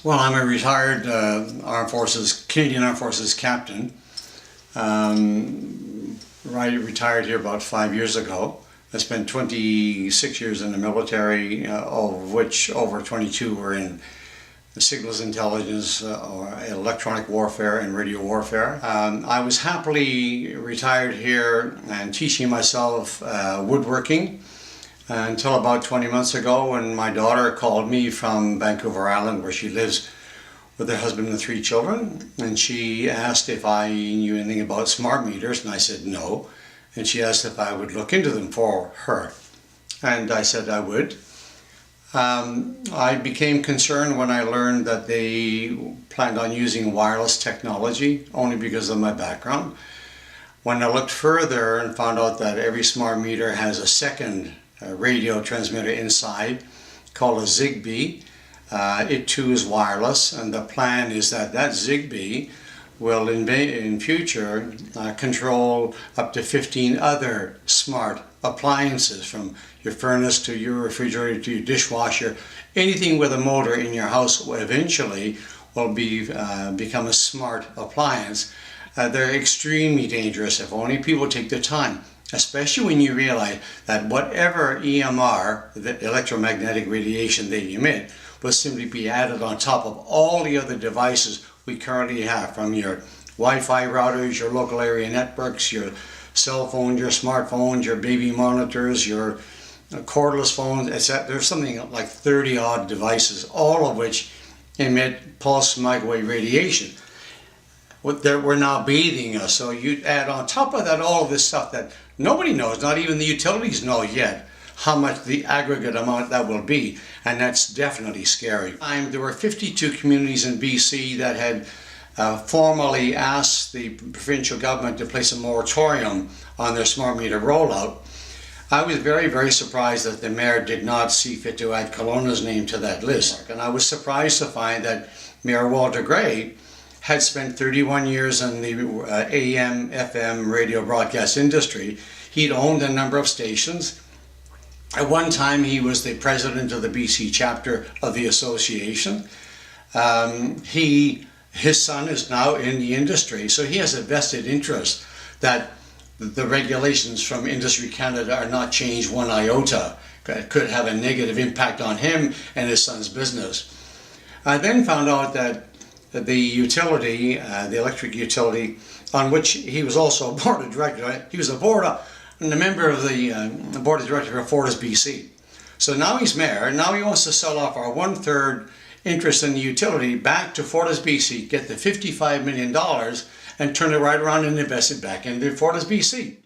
Well, I'm a retired Canadian Armed Forces captain. Retired here about 5 years ago. I spent 26 years in the military, of which over 22 were in signals intelligence, or electronic warfare and radio warfare. I was happily retired here and teaching myself woodworking until about 20 months ago when my daughter called me from Vancouver Island, where she lives with her husband and 3 children, and she asked if I knew anything about smart meters, and I said no, and she asked if I would look into them for her, and I said I would. I became concerned when I learned that they planned on using wireless technology, only because of my background. When I looked further and found out that every smart meter has a second radio transmitter inside called a Zigbee. It too is wireless, and the plan is that Zigbee will in future control up to 15 other smart appliances, from your furnace to your refrigerator to your dishwasher. Anything with a motor in your house eventually will become a smart appliance. They're extremely dangerous if only people take the time, especially when you realize that whatever EMR, the electromagnetic radiation they emit, will simply be added on top of all the other devices we currently have, from your Wi-Fi routers, your local area networks, your cell phones, your smartphones, your baby monitors, your cordless phones, etc. There's something like 30 odd devices, all of which emit pulse microwave radiation. We're now bathing us, so you add on top of that all of this stuff that nobody knows, not even the utilities know yet, how much the aggregate amount that will be, and that's definitely scary. There were 52 communities in BC that had formally asked the provincial government to place a moratorium on their smart meter rollout. I was very, very surprised that the mayor did not see fit to add Kelowna's name to that list, and I was surprised to find that Mayor Walter Gray had spent 31 years in the AM, FM radio broadcast industry. He'd owned a number of stations. At one time, he was the president of the BC chapter of the association. His son is now in the industry, so he has a vested interest that the regulations from Industry Canada are not changed one iota. It could have a negative impact on him and his son's business. I then found out that the utility, the electric utility, on which he was also a board of directors, he was a member of the board of directors of FortisBC. So now he's mayor, and now he wants to sell off our 1/3 interest in the utility back to FortisBC, get the $55 million, and turn it right around and invest it back into FortisBC.